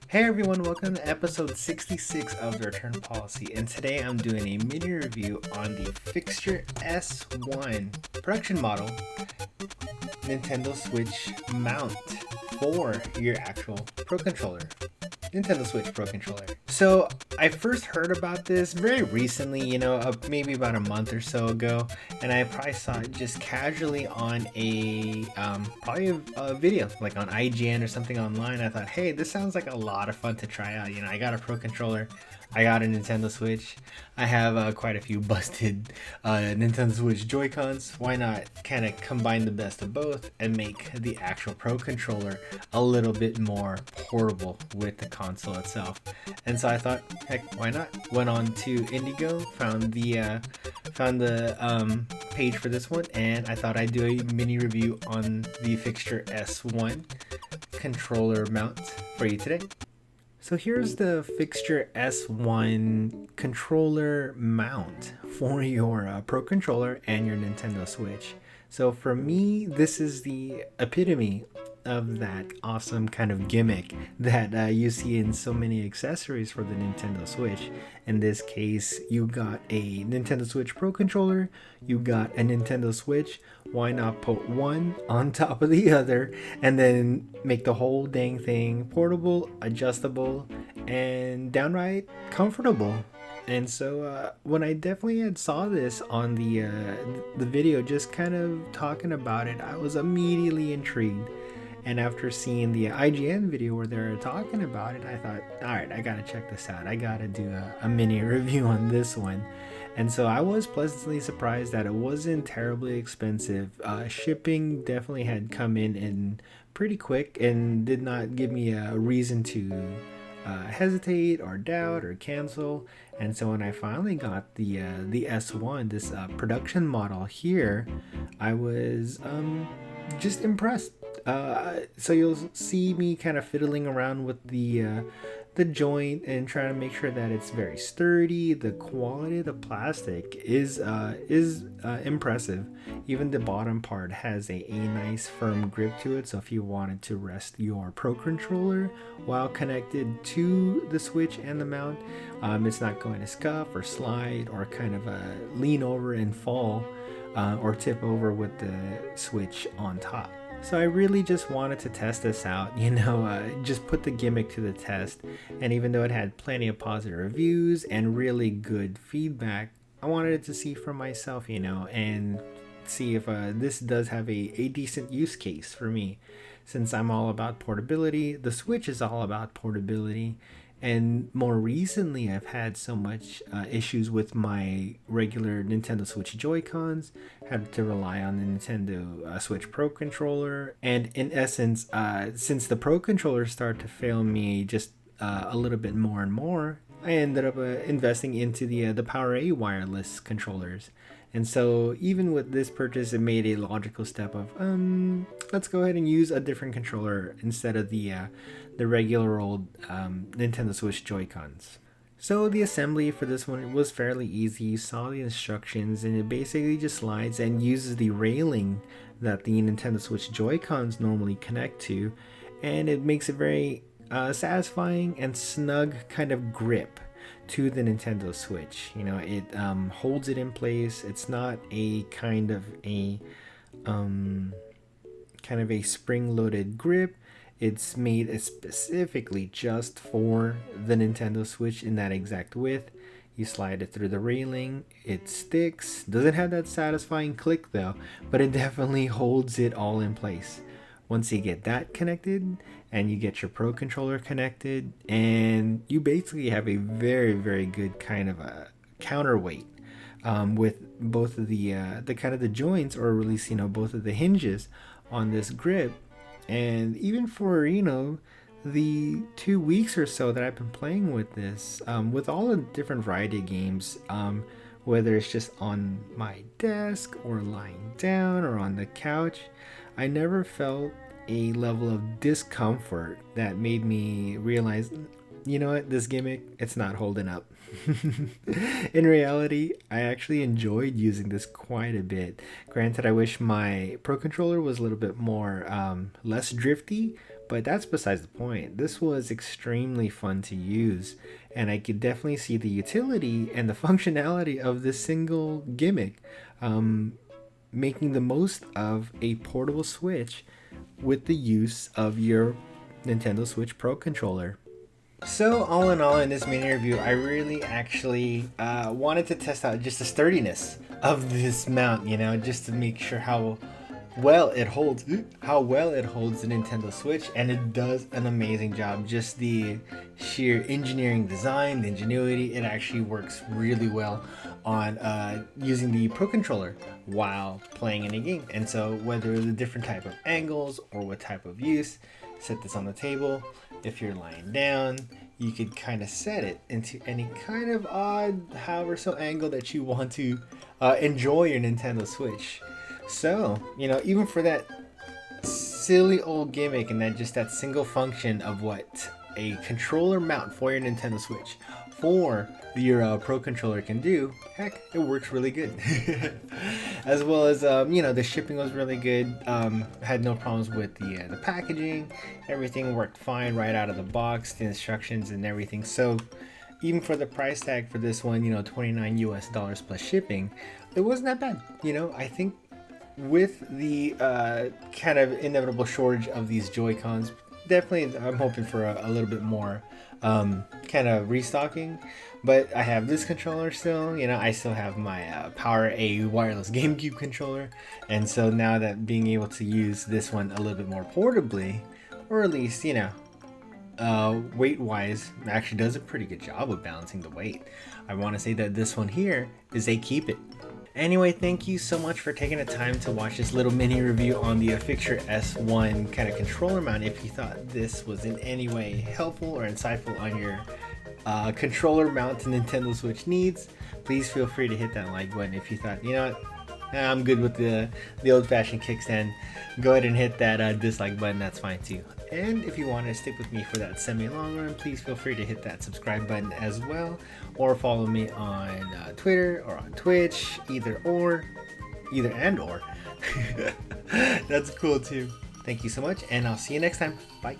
Hey everyone, welcome to episode 66 of the Return Policy, and today I'm doing a mini review on the Fixture S1 production model Nintendo Switch mount for your actual Pro Controller. Nintendo Switch Pro Controller. So I first heard about this very recently, maybe about a month or so ago, and I probably saw it just casually on a video, like on IGN or something online. I thought, hey, this sounds like a lot of fun to try out. I got a Pro Controller, I got a Nintendo Switch, I have quite a few busted Nintendo Switch Joy-Cons. Why not kind of combine the best of both and make the actual Pro Controller a little bit more portable with the console itself? And so I thought, heck, why not? Went on to Indigo, found the page for this one, and I thought I'd do a mini review on the Fixture S1 controller mount for you today. So here's the Fixture S1 controller mount for your Pro Controller and your Nintendo Switch. So for me, this is the epitome of that awesome kind of gimmick that you see in so many accessories for the Nintendo Switch. In this case, you got a Nintendo Switch Pro Controller, you got a Nintendo Switch. Why not put one on top of the other and then make the whole dang thing portable, adjustable, and downright comfortable? And so when I definitely had saw this on the video, just kind of talking about it, I was immediately intrigued. And after seeing the IGN video where they're talking about it, I thought, all right, I gotta check this out. I gotta do a mini review on this one. And so I was pleasantly surprised that it wasn't terribly expensive. Shipping definitely had come in pretty quick and did not give me a reason to hesitate or doubt or cancel. And so when I finally got the S1, this production model here, I was just impressed. So you'll see me kind of fiddling around with the joint and trying to make sure that it's very sturdy. The quality of the plastic is impressive. Even the bottom part has a nice firm grip to it, so if you wanted to rest your Pro Controller while connected to the Switch and the mount, it's not going to scuff or slide or kind of lean over and fall or tip over with the Switch on top. So I really just wanted to test this out, just put the gimmick to the test. And even though it had plenty of positive reviews and really good feedback, I wanted to see for myself, and see if this does have a decent use case for me. Since I'm all about portability, the Switch is all about portability. And more recently, I've had so much issues with my regular Nintendo Switch Joy-Cons, had to rely on the Nintendo Switch Pro Controller, and in essence, since the Pro Controller started to fail me just a little bit more and more, I ended up investing into the PowerA wireless controllers. And so even with this purchase, it made a logical step of let's go ahead and use a different controller instead of the regular old Nintendo Switch Joy-Cons. So the assembly for this one was fairly easy. You saw the instructions, and it basically just slides and uses the railing that the Nintendo Switch Joy-Cons normally connect to, and it makes a very satisfying and snug kind of grip to the Nintendo Switch. It holds it in place. It's not a kind of a spring-loaded grip. It's made specifically just for the Nintendo Switch in that exact width. You slide it through the railing, it sticks. Doesn't have that satisfying click though, but it definitely holds it all in place. Once you get that connected and you get your Pro Controller connected, and you basically have a very, very good kind of a counterweight with both of the kind of the joints, or at least both of the hinges on this grip. And even for the 2 weeks or so that I've been playing with this, with all the different variety of games, whether it's just on my desk or lying down or on the couch, I never felt a level of discomfort that made me realize, this gimmick, it's not holding up. In reality, I actually enjoyed using this quite a bit. Granted, I wish my Pro Controller was a little bit more less drifty, But that's besides the point. This was extremely fun to use, and I could definitely see the utility and the functionality of this single gimmick, making the most of a portable Switch with the use of your Nintendo Switch Pro controller. So all in all, in this mini review, I really actually wanted to test out just the sturdiness of this mount, you know, just to make sure how well it holds the Nintendo Switch, and it does an amazing job. Just the sheer engineering design, the ingenuity, it actually works really well on using the Pro Controller while playing any game. And so whether the different type of angles or what type of use, set this on the table. If you're lying down, you could kind of set it into any kind of odd, however so angle that you want to enjoy your Nintendo Switch. So, you know, even for that silly old gimmick and that single function of what a controller mount for your Nintendo Switch for your Pro Controller can do, heck, it works really good. As well as, you know, the shipping was really good. Had no problems with the packaging. Everything worked fine right out of the box, the instructions and everything. So even for the price tag for this one, you know, $29 US plus shipping, it wasn't that bad. You know, I think with the kind of inevitable shortage of these Joy-Cons, definitely I'm hoping for a little bit more kind of restocking. But I have this controller still, you know, I still have my Power A wireless GameCube controller, and so now that being able to use this one a little bit more portably, or at least, you know, weight wise, actually does a pretty good job of balancing the weight. I want to say that this one here is a keep it. Anyway, thank you so much for taking the time to watch this little mini review on the Fixture S1 kind of controller mount. If you thought this was in any way helpful or insightful on your controller mount to Nintendo Switch needs, please feel free to hit that like button. If you thought, you know what, I'm good with the old-fashioned kickstand, go ahead and hit that dislike button. That's fine too. And if you want to stick with me for that semi-long run, please feel free to hit that subscribe button as well, or follow me on Twitter or on Twitch, either and or. That's cool too. Thank you so much, and I'll see you next time. Bye.